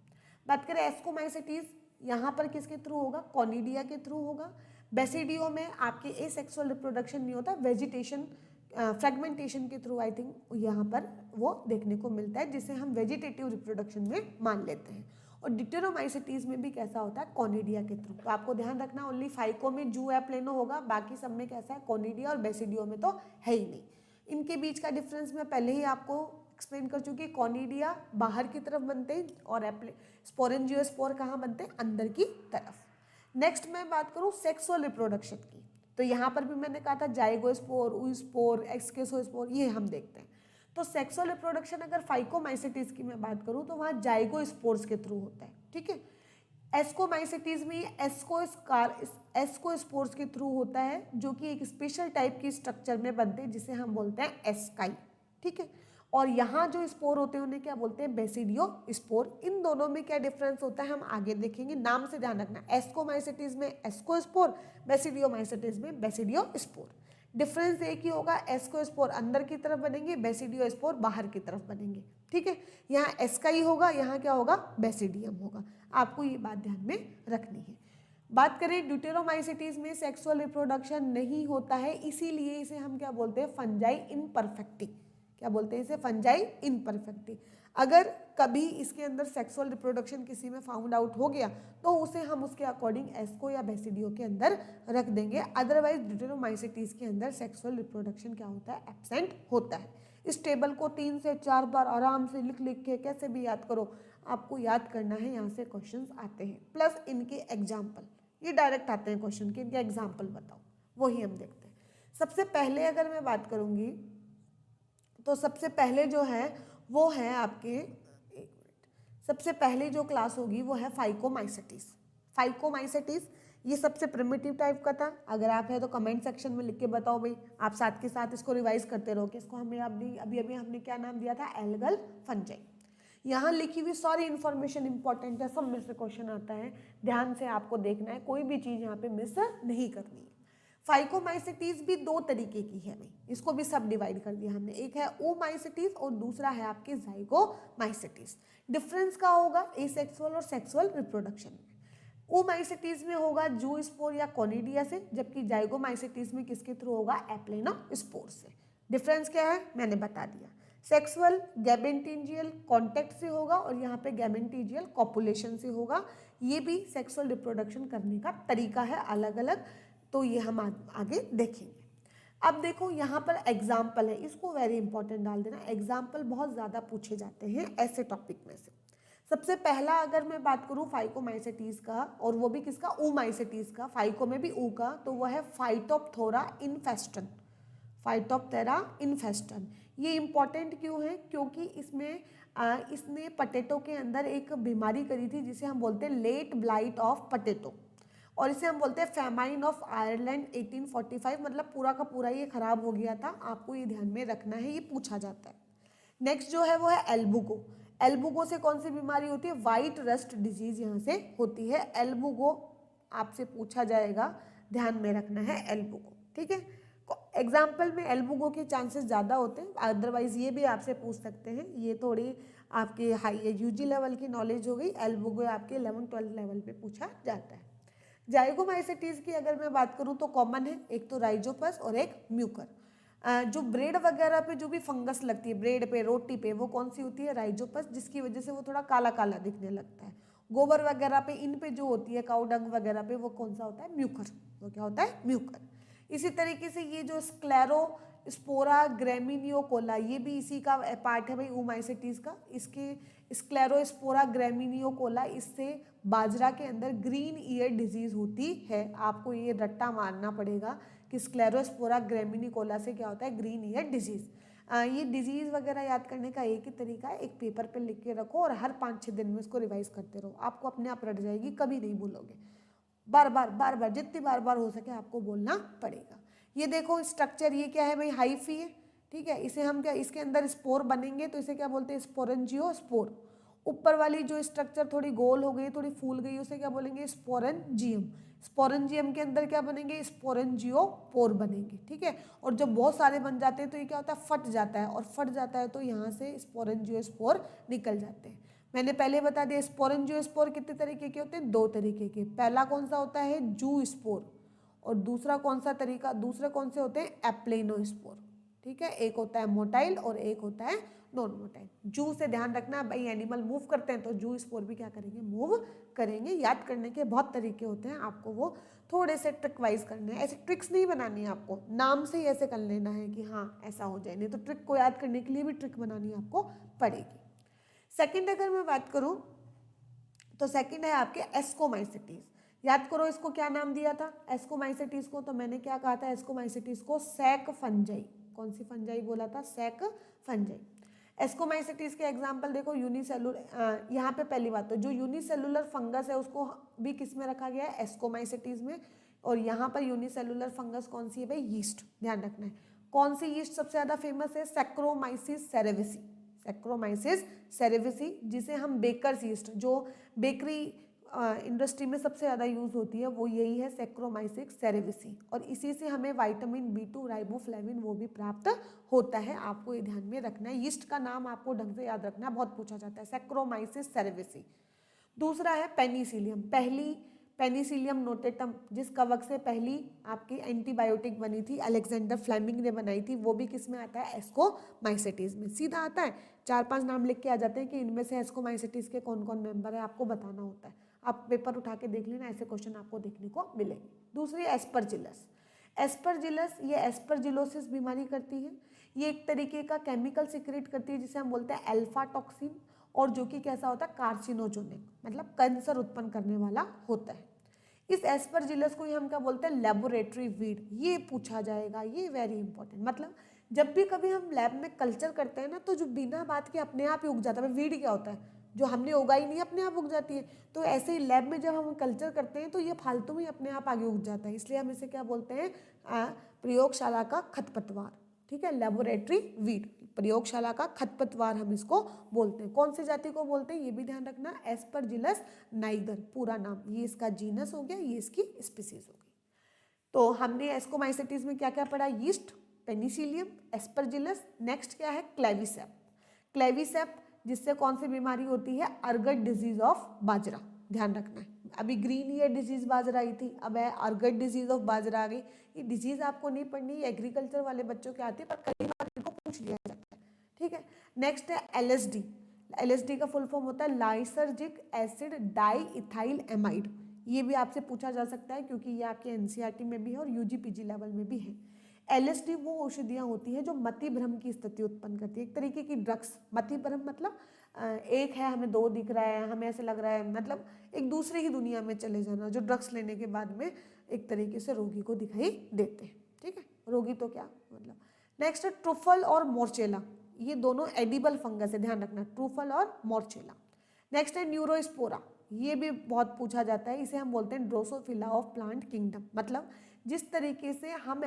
बात करें एस्कोमाइसिटीज, यहाँ पर किसके थ्रू होगा, कोनिडिया के थ्रू होगा। बेसिडियो में आपके एसेक्सुअल रिप्रोडक्शन नहीं होता, वेजिटेशन फ्रेगमेंटेशन के थ्रू आई थिंक यहाँ पर वो देखने को मिलता है, जिसे हम वेजिटेटिव रिप्रोडक्शन में मान लेते हैं। और डिटेरोमाइसिटीज में भी कैसा होता है, कोनिडिया के थ्रू। तो आपको ध्यान रखना ओनली फाइको में जू या प्लेनो होगा, बाकी सब में कैसा है, कोनिडिया, और बेसिडियो में तो है ही नहीं। इनके बीच का डिफरेंस मैं पहले ही आपको एक्सप्लेन कर चुकी। कोनिडिया बाहर की तरफ बनते हैं और स्पोरेंजियोस्पोर कहाँ बनते हैं, अंदर की तरफ। नेक्स्ट मैं बात करूँ सेक्सुअल रिप्रोडक्शन की, तो यहाँ पर भी मैंने कहा था जाइगोस्पोर, ऊस्पोर, एक्सकेसोस्पोर, ये हम देखते हैं। तो सेक्सुअल रिप्रोडक्शन अगर फाइकोमाइसिटीज की मैं बात करूँ तो वहाँ जाइगोस्पोर्स के थ्रू होता है, ठीक है। एस्कोमाइसिटीज में एस्कोस्पोर्स के थ्रू होता है, जो कि एक स्पेशल टाइप की स्ट्रक्चर में बनते हैं जिसे हम बोलते हैं एस्काई, ठीक है। और यहाँ जो स्पोर होते हैं उन्हें क्या बोलते हैं, बेसिडियो स्पोर। इन दोनों में क्या डिफरेंस होता है हम आगे देखेंगे, नाम से ध्यान रखना, एस्कोमाइसिटीज में एस्कोस्पोर, बेसिडियोमाइसिटीज में बेसिडियो स्पोर। डिफरेंस एक ही होगा, एस्कोस्पोर अंदर की तरफ बनेंगे, बेसिडियो स्पोर बाहर की तरफ बनेंगे, ठीक है। यहाँ एस्काई होगा, यहाँ क्या होगा, बेसिडियम होगा। आपको ये बात ध्यान में रखनी है। बात करें ड्यूटेरोमाइसिटीज में सेक्सुअल रिप्रोडक्शन नहीं होता है, इसीलिए इसे हम क्या बोलते हैं, फंजाई इनपरफेक्टी। क्या बोलते हैं इसे, फंजाई इनपरफेक्टी। अगर कभी इसके अंदर सेक्सुअल रिप्रोडक्शन किसी में फाउंड आउट हो गया तो उसे हम उसके अकॉर्डिंग एस्को या बेसिडियो के अंदर रख देंगे। अदरवाइज ड्यूटेरोमाइसिटीज के अंदर सेक्सुअल रिप्रोडक्शन क्या होता है, एब्सेंट होता है। इस टेबल को 3 से 4 बार आराम से लिख लिख के कैसे भी याद करो, आपको याद करना है, यहाँ से क्वेश्चंस आते हैं, प्लस इनके एग्जाम्पल, ये डायरेक्ट आते हैं क्वेश्चन के, इनके एग्जाम्पल बताओ, वही हम देखते हैं। सबसे पहले अगर मैं बात करूँगी तो सबसे पहले जो है वो है आपके, एक मिनट, सबसे पहले जो क्लास होगी वो है फाइकोमाइसिटीज। फाइकोमाइसिटीज ये सबसे प्रिमिटिव टाइप का था। अगर आप है तो कमेंट सेक्शन में लिख के बताओ भाई, आप साथ के साथ इसको रिवाइज करते रहो कि इसको हमें अभी अभी हमने क्या नाम दिया था, एल्गल फंजाई। यहाँ लिखी हुई सारी इन्फॉर्मेशन इंपॉर्टेंट है, सब में से क्वेश्चन आता है, ध्यान से आपको देखना है, कोई भी चीज़ यहाँ पे मिस नहीं करनी है। फाइकोमाइसिटीज भी दो तरीके की है भाई, इसको भी सब डिवाइड कर दिया हमने, एक है ओमाइसिटीज और दूसरा है आपके जाइगोमाइसिटीज। डिफरेंस क्या होगा एसेक्सुअल और सेक्सुअल रिप्रोडक्शन में, ओमाइसिटीज में होगा जूस्पोर या कोनिडिया से, जबकि जाइगोमाइसिटीज में किसके थ्रू होगा, एप्लेनोस्पोर से। डिफरेंस क्या है मैंने बता दिया। सेक्सुअल गैमेटिजियल कॉन्टेक्ट से होगा और यहाँ पे गैमेटिजियल कॉपुलेशन से होगा। ये भी सेक्सुअल रिप्रोडक्शन करने का तरीका है अलग अलग, तो ये हम आगे देखेंगे। अब देखो यहाँ पर एग्जाम्पल है, इसको वेरी इंपॉर्टेंट डाल देना, एग्जाम्पल बहुत ज़्यादा पूछे जाते हैं ऐसे टॉपिक में से। सबसे पहला अगर मैं बात करूँ फाइकोमाइसिटीज का, और वो भी किसका, ओमाइसिटीज का, फाइको में भी ऊ का, तो वह है फाइटोप्थोरा इन्फेस्टन। फाइटोप्थेरा इन्फेस्टन ये इंपॉर्टेंट क्यों है, क्योंकि इसने पटेटो के अंदर एक बीमारी करी थी जिसे हम बोलते हैं लेट ब्लाइट ऑफ पटेटो, और इसे हम बोलते हैं फैमाइन ऑफ आयरलैंड 1845, मतलब पूरा का पूरा ये खराब हो गया था। आपको ये ध्यान में रखना है, ये पूछा जाता है। नेक्स्ट जो है वो है एल्बुगो। एल्बुगो से कौन सी बीमारी होती है, वाइट रस्ट डिजीज यहाँ से होती है। एल्बुगो आपसे पूछा जाएगा, ध्यान में रखना है एल्बुगो, ठीक है। एग्जाम्पल में एल्बुगो के चांसेस ज़्यादा होते हैं, अदरवाइज ये भी आपसे पूछ सकते हैं। ये थोड़ी आपके हाई यूजी लेवल की नॉलेज हो गई, एल्बुगो आपके 11-12 लेवल पे पूछा जाता है। जाइगोमाइसिटीज की अगर मैं बात करूं तो कॉमन है, एक तो राइजोपस और एक म्यूकर। जो ब्रेड वगैरह पे जो भी फंगस लगती है, ब्रेड पे, रोटी पे, वो कौन सी होती है, राइजोपस, जिसकी वजह से वो थोड़ा काला काला दिखने लगता है। गोबर वगैरह पे, इन पे जो होती है काउ डंग वगैरह पे, वो कौन सा होता है, म्यूकर। वो क्या होता है, म्यूकर। इसी तरीके से ये जो स्क्लेरोस्पोरा ग्रेमिनियोकोला, ये भी इसी का पार्ट है भाई ओमाइसिटीज का। इसके स्क्लेरोस्पोरा ग्रेमिनियोकोला, इससे बाजरा के अंदर ग्रीन ईयर डिजीज होती है। आपको ये रट्टा मारना पड़ेगा कि स्क्लेरोस्पोरा ग्रेमिनिकोला से क्या होता है, ग्रीन ईयर डिजीज। ये डिजीज़ वगैरह याद करने का एक ही तरीका है, एक पेपर पे लिख के रखो और हर 5-6 दिन में इसको रिवाइज करते रहो, आपको अपने आप रट जाएगी, कभी नहीं भूलोगे। बार बार जितनी बार हो सके आपको बोलना पड़ेगा। ये देखो स्ट्रक्चर, ये क्या है भाई, हाइफी है, ठीक है। इसे हम क्या, इसके अंदर स्पोर बनेंगे तो इसे क्या बोलते हैं, स्पोरेंजियोस्पोर। ऊपर वाली जो स्ट्रक्चर थोड़ी गोल हो गई, थोड़ी फूल गई, उसे क्या बोलेंगे, स्पोरेंजियम। स्पोरेंजियम के अंदर क्या बनेंगे, स्पोरेंजियोपोर बनेंगे, ठीक है। और जब बहुत सारे बन जाते हैं तो ये क्या होता है, फट जाता है, और फट जाता है तो यहाँ से स्पोरेंजियोस्पोर निकल जाते हैं। मैंने पहले बता दिया स्पोरेंजियोस्पोर कितने तरीके के होते हैं, 2 तरीके के। पहला कौन सा होता है, जू स्पोर, और दूसरा कौन सा तरीका, दूसरे कौन से होते हैं, एप्लेनोस्पोर, ठीक है। एक होता है मोटाइल और एक होता है नॉन मोटाइल। जू से ध्यान रखना भाई, एनिमल मूव करते हैं तो जू स्पोर भी क्या करेंगे, मूव करेंगे। याद करने के बहुत तरीके होते हैं, आपको वो थोड़े से ट्रिक वाइज करने हैं, ऐसे ट्रिक्स नहीं बनानी है आपको, नाम से ही ऐसे कर लेना है कि हाँ ऐसा हो जाए, नहीं तो ट्रिक को याद करने के लिए भी ट्रिक बनानी आपको पड़ेगी। सेकंड अगर मैं बात करूं तो सेकंड है आपके एस्कोमाइसिटीज। याद करो इसको क्या नाम दिया था, एस्कोमाइसिटीज को, तो मैंने क्या कहा था, एस्कोमाइसिटीज को सैक फंजाई। कौन सी फंजाई बोला था, सैक फंजाई। एस्कोमाइसिटीज के एग्जाम्पल देखो, यूनिसेलुलर, यहाँ पे पहली बात तो जो यूनिसेलुलर फंगस है उसको भी किस में रखा गया है, एस्कोमाइसिटीज में। और यहाँ पर यूनिसेलुलर फंगस कौन सी है भाई, यीस्ट। ध्यान रखना है कौन सी यीस्ट सबसे ज्यादा फेमस है, सैक्रोमाइसिस सेरेविसी। सैक्रोमाइसिस सेरेविसी, जिसे हम बेकर्स यीस्ट, जो बेकरी इंडस्ट्री में सबसे ज़्यादा यूज़ होती है, वो यही है, सैक्रोमाइसिस सेरेविसी। और इसी से हमें विटामिन B2 राइबोफ्लेविन वो भी प्राप्त होता है, आपको ये ध्यान में रखना है। यीस्ट का नाम आपको ढंग से याद रखना है, बहुत पूछा जाता है, सैक्रोमाइसिस सेरेविसी। दूसरा है पेनिसिलियम। पहली पेनिसिलियम नोटेटम, जिस कवक से पहली आपकी एंटीबायोटिक बनी थी, अलेक्जेंडर फ्लेमिंग ने बनाई थी, वो भी किस में आता है, एस्कोमाइसिटीज में। सीधा आता है, 4-5 नाम लिख के आ जाते हैं कि इनमें से एस्कोमाइसिटीज के कौन कौन मेंबर है, आपको बताना होता है। आप पेपर उठा के देख लेना, ऐसे क्वेश्चन आपको देखने को मिलेंगे। दूसरी एस्परजिलस। एस्परजिलस ये एस्परजिलोसिस बीमारी करती है। ये एक तरीके का केमिकल सिक्रेट करती है जिसे हम बोलते हैं अल्फा टॉक्सिन, और जो कि कैसा होता है, कार्सिनोजेनिक, मतलब कैंसर उत्पन्न करने वाला होता है। इस एस्परजिलस को ही हम क्या बोलते हैं, लेबोरेटरी वीड। ये पूछा जाएगा, ये वेरी इंपॉर्टेंट। मतलब जब भी कभी हम लैब में कल्चर करते हैं ना, तो जो बिना बात के अपने आप ही उग जाता है, वीड क्या होता है, जो हमने उगाई नहीं अपने आप उग जाती है। तो ऐसे ही लैब में जब हम कल्चर करते हैं तो ये फालतू में अपने आप आगे उग जाता है, इसलिए हम इसे क्या बोलते हैं, प्रयोगशाला का खरपतवार, ठीक है, लेबोरेटरी वीड, प्रयोगशाला का खरपतवार हम इसको बोलते हैं। कौन सी जाति को बोलते हैं, ये भी ध्यान रखना, एस्परजिलस नाइगर पूरा नाम, ये इसका जीनस हो गया, ये इसकी स्पीसीज हो गई। तो हमने एस्कोमाइसिटीज में क्या क्या पढ़ा, यीस्ट, पेनिसिलियम, एस्परजिलस। नेक्स्ट क्या है, क्लेविसेप। क्लेविसेप जिससे कौन सी बीमारी होती है, अर्गट डिजीज ऑफ बाजरा। ध्यान रखना है, अभी ग्रीन ईयर डिजीज बाजरा आई थी, अब है अर्गट डिजीज ऑफ बाजरा आ गई। ये डिजीज आपको नहीं पढ़नी, एग्रीकल्चर वाले बच्चों के आती है, पर कई बार इनको पूछ लिया जाता है, ठीक है। नेक्स्ट है LSD। LSD का फुल फॉर्म होता है lysergic acid di ethyl amide. ये भी आपसे पूछा जा सकता है क्योंकि ये आपके NCERT में भी है और UG PG लेवल में भी है। LSD वो औषधियाँ होती हैं जो मति भ्रम की स्थिति उत्पन्न करती है, एक तरीके की ड्रग्स। मति भ्रम मतलब एक है, हमें 2 दिख रहा है, हमें ऐसे लग रहा है, मतलब एक दूसरे ही दुनिया में चले जाना, जो ड्रग्स लेने के बाद में एक तरीके से रोगी को दिखाई देते हैं, ठीक है। रोगी तो क्या मतलब। नेक्स्ट है ट्रुफल और मोर्चेला, ये दोनों एडिबल फंगस है, ध्यान रखना, ट्रुफल और मोर्चेला। नेक्स्ट है न्यूरोस्पोरा, ये भी बहुत पूछा जाता है, इसे हम बोलते हैं ड्रोसोफिला ऑफ प्लांट किंगडम। मतलब जिस तरीके से हम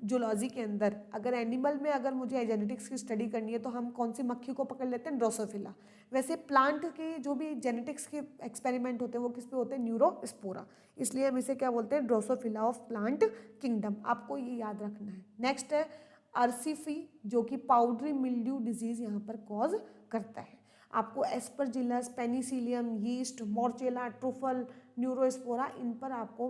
जूलॉजी के अंदर अगर एनिमल में अगर मुझे जेनेटिक्स की स्टडी करनी है तो हम कौन सी मक्खी को पकड़ लेते हैं, ड्रोसोफिला। वैसे प्लांट के जो भी जेनेटिक्स के एक्सपेरिमेंट होते हैं वो किस पे होते हैं, न्यूरोस्पोरा, इसलिए हम इसे क्या बोलते हैं, ड्रोसोफिला ऑफ प्लांट किंगडम, आपको ये याद रखना है। नेक्स्ट है अर्सिफी, जो कि पाउडरी मिल्ड्यू डिजीज यहाँ पर कॉज करता है। आपको Aspergillus, Penicillium, yeast, Morchella, ट्रुफल, Neurospora, इन पर आपको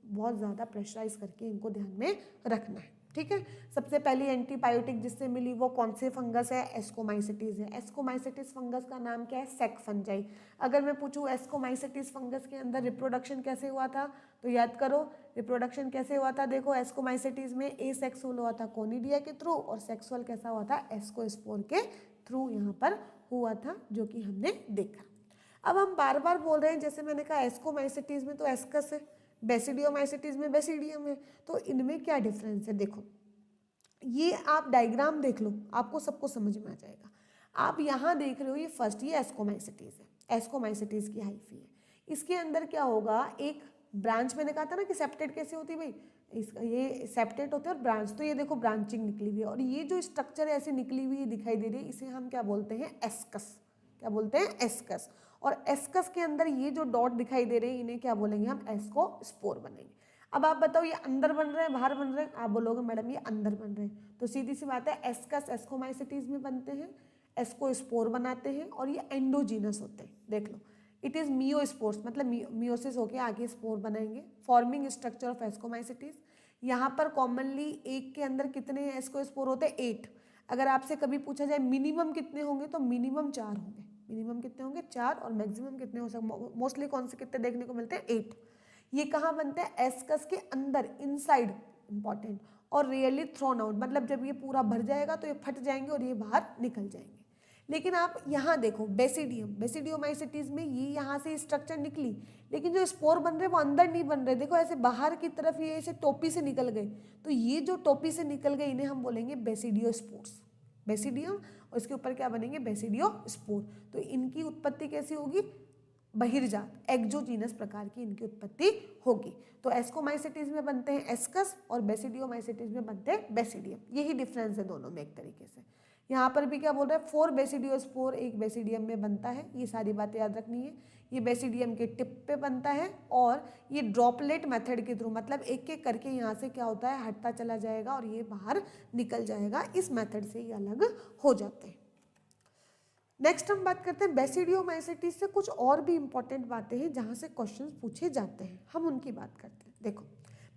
बहुत ज़्यादा प्रेशराइज करके इनको ध्यान में रखना है, ठीक है। सबसे पहली एंटीबायोटिक जिससे मिली वो कौन से फंगस है, एस्कोमाइसिटीज है। एस्कोमाइसिटीज फंगस का नाम क्या है, सैक फंजाई। अगर मैं पूछूं एस्कोमाइसिटीज फंगस के अंदर रिप्रोडक्शन कैसे हुआ था, तो याद करो रिप्रोडक्शन कैसे हुआ था। देखो एस्कोमाइसिटीज में एसेक्सुअल हुआ था कोनिडिया के थ्रू, और सेक्सुअल कैसा हुआ था, एस्कोस्पोर के थ्रू यहाँ पर हुआ था, जो कि हमने देखा। अब हम बार बार बोल रहे हैं, जैसे मैंने कहा एस्कोमाइसिटीज में तो एस्कस है, बेसिडियोमाइसिटीज में बेसिडियम है, तो इनमें क्या डिफरेंस है। देखो ये आप डायग्राम देख लो, आपको सबको समझ में आ जाएगा। आप यहाँ देख रहे हो ये फर्स्ट, ये एस्कोमाइसिटीज है, एस्कोमाइसिटीज की हाइफी है। इसके अंदर क्या होगा, एक ब्रांच, मैंने कहा था ना कि सेप्टेट कैसे होती है भाई, इसका ये सेप्टेट होते हैं और ब्रांच, तो ये देखो ब्रांचिंग निकली हुई है और ये जो स्ट्रक्चर ऐसे निकली हुई दिखाई दे रही है इसे हम क्या बोलते हैं, एस्कस। क्या बोलते हैं, एस्कस। और एस्कस के अंदर ये जो डॉट दिखाई दे रहे हैं इन्हें क्या बोलेंगे हम, एस्कोस्पोर बनेंगे। अब आप बताओ ये अंदर बन रहे हैं बाहर बन रहे हैं, आप बोलोगे मैडम ये अंदर बन रहे हैं, तो सीधी सी बात है एस्कस एस्कोमाइसिटीज में बनते हैं, एस्कोस्पोर बनाते हैं और ये एंडोजीनस होते हैं। देख लो, इट इज मियोस्पोर्स, मतलब मियोसिस होके आगे स्पोर बनाएंगे, फॉर्मिंग स्ट्रक्चर ऑफ एस्कोमाइसिटीज। यहाँ पर कॉमनली एक के अंदर कितने एस्कोस्पोर होते हैं, 8। अगर आपसे कभी पूछा जाए मिनिमम कितने होंगे तो मिनिमम 4 होंगे। मिनिमम कितने होंगे, 4, और मैक्सिमम कितने हो सकते, मोस्टली कौन से कितने देखने को मिलते हैं, 8। ये कहाँ बनते हैं, एस्कस के अंदर, इनसाइड, इंपॉर्टेंट, और रियली थ्रोन आउट, मतलब जब ये पूरा भर जाएगा तो ये फट जाएंगे और ये बाहर निकल जाएंगे। लेकिन आप यहाँ देखो बेसिडियम, बेसिडियोमाइसिटीज में ये यहाँ से स्ट्रक्चर निकली, लेकिन जो स्पोर बन रहे वो अंदर नहीं बन रहे, देखो ऐसे बाहर की तरफ ये ऐसे टोपी से निकल गए, तो ये जो टोपी से निकल गए इन्हें हम बोलेंगे बेसिडियोस्पोर्स। बेसिडियम और इसके ऊपर क्या बनेंगे, बेसिडियोस्पोर। तो इनकी उत्पत्ति कैसी होगी, बहिर्जात, एक्जोजीनस प्रकार की इनकी उत्पत्ति होगी। तो एस्कोमाइसिटीज में बनते हैं एस्कस और बेसिडियोमाइसिटीज में बनते हैं बेसिडियम। यही डिफरेंस है दोनों में एक तरीके से। यहाँ पर भी क्या बोल रहा है, 4 बेसिडियोस्पोर एक बेसिडियम में बनता है, ये सारी बातें याद रखनी है। ये बेसिडियम के टिप पे बनता है और ये ड्रॉपलेट मेथड के थ्रू, मतलब एक एक करके यहाँ से क्या होता है, हटता चला जाएगा और ये बाहर निकल जाएगा, इस मेथड से ये अलग हो जाते हैं। नेक्स्ट हम बात करते हैं बेसिडियोमाइसिटीज से कुछ और भी इंपॉर्टेंट बातें हैं जहाँ से क्वेश्चंस पूछे जाते हैं, हम उनकी बात करते हैं। देखो,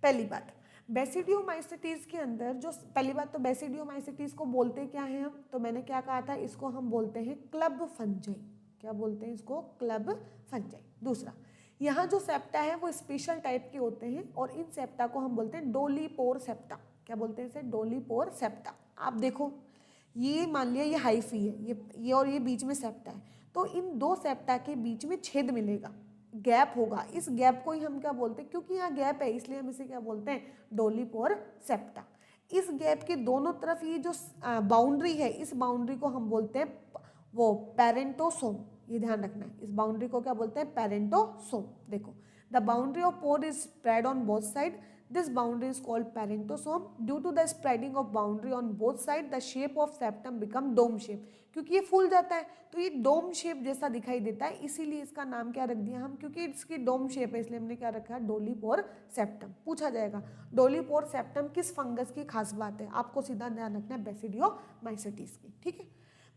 पहली बात, बेसिडियोमाइसिटीज के अंदर जो पहली बात, तो बेसिडियोमाइसिटीज को बोलते क्या हैं हम, तो मैंने क्या कहा था, इसको हम बोलते हैं क्लब फंजाई। क्या बोलते हैं इसको, क्लब फंजाई। दूसरा, यहाँ जो सेप्टा है वो स्पेशल टाइप के होते हैं और इन सेप्टा को हम बोलते हैं डोलीपोर सेप्टा। क्या बोलते हैं इसे, डोलीपोर सेप्टा। आप देखो, ये मान लिया ये हाइफी है, ये और ये बीच में सेप्टा है, तो इन दो सेप्टा के बीच में छेद मिलेगा, गैप होगा, इस गैप को ही हम क्या बोलते हैं, क्योंकि यहाँ गैप है इसलिए हम इसे क्या बोलते हैं, डोलीपोर सेप्टा। इस गैप के दोनों तरफ ये जो बाउंड्री है, इस बाउंड्री को हम बोलते हैं वो पेरेंटोसोम। ये ध्यान रखना है, इस बाउंड्री को क्या बोलते हैं, पेरेंटोसोम। देखो, the boundary of pore is spread on both side, this boundary is called parentosome. Due to the spreading of boundary on both sides, the shape of septum become dome shape. क्योंकि ये फूल जाता है तो ये डोम शेप जैसा दिखाई देता है, इसीलिए इसका नाम क्या रख दिया हम, क्योंकि इसकी डोम शेप है इसलिए हमने क्या रखा है, डोलीपोर सेप्टम। पूछा जाएगा डोलीपोर सेप्टम किस फंगस की खास बात है, आपको सीधा ध्यान रखना है बेसिडियोमाइसिटीज की। ठीक है,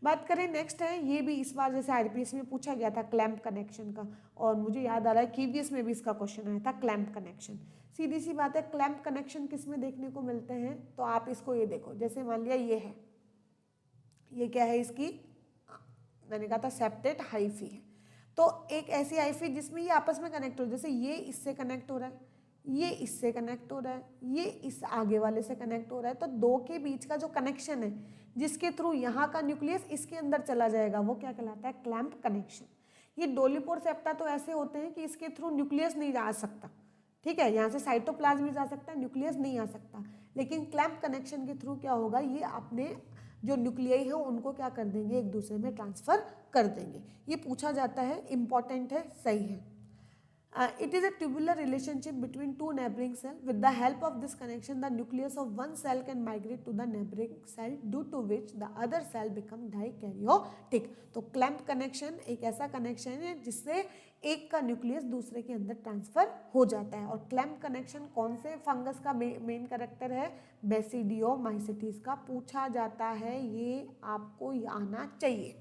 बात करें नेक्स्ट है, ये भी इस बार जैसे आरपीएस में पूछा गया था क्लैंप कनेक्शन का, और मुझे याद आ रहा है KVS में भी इसका क्वेश्चन आया था, क्लैंप कनेक्शन। सीधी सी बात है, क्लैंप कनेक्शन किस में देखने को मिलते हैं, तो आप इसको ये देखो, जैसे मान लिया ये है, ये क्या है इसकी, मैंने कहा था सेप्टेट हाइफी है, तो एक ऐसी हाइफी जिसमें ये आपस में कनेक्ट हो, जैसे ये इससे कनेक्ट हो रहा है, ये इससे कनेक्ट हो रहा है, ये इस आगे वाले से कनेक्ट हो रहा है, तो दो के बीच का जो कनेक्शन है जिसके थ्रू यहाँ का न्यूक्लियस इसके अंदर चला जाएगा वो क्या कहलाता है, क्लैंप कनेक्शन। ये डोलीपोर सेप्टा तो ऐसे होते हैं कि इसके थ्रू न्यूक्लियस नहीं जा सकता, ठीक है, यहाँ से साइटोप्लाज्म भी जा सकता है, न्यूक्लियस नहीं आ सकता, लेकिन क्लैंप कनेक्शन के थ्रू क्या होगा, ये अपने जो न्यूक्लियाई है उनको क्या कर देंगे, एक दूसरे में ट्रांसफर कर देंगे। ये पूछा जाता है, इंपॉर्टेंट है, सही है। It is a tubular relationship between two neighboring cells. With the help of this connection, the nucleus of one cell can migrate to the neighboring cell, due to which the other cell become dikaryotic. तो clamp connection एक ऐसा connection है जिससे एक का nucleus दूसरे के अंदर ट्रांसफर हो जाता है। और क्लैंप कनेक्शन कौन से फंगस का मेन कैरेक्टर है, बेसिडियोमाइसिटीज का पूछा जाता है, ये आपको आना चाहिए।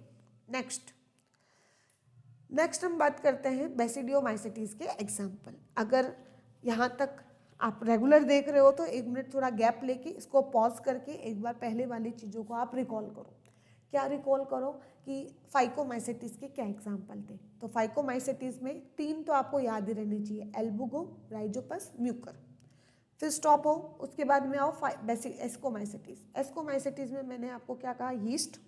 नेक्स्ट हम बात करते हैं बेसिडियोमाइसिटीज के एग्जाम्पल। अगर यहाँ तक आप रेगुलर देख रहे हो तो 1 मिनट थोड़ा गैप लेके इसको पॉज करके एक बार पहले वाली चीज़ों को आप रिकॉल करो। क्या रिकॉल करो कि फाइकोमाइसिटीज के क्या एग्जाम्पल थे। तो फाइकोमाइसिटीज में 3 तो आपको याद ही रहने चाहिए, एल्बुगो, राइजोपस, म्यूकर। फिर स्टॉप हो, उसके बाद में आओ एस्कोमाइसिटीज। एस्कोमाइसिटीज में मैंने आपको क्या कहा, यीस्ट,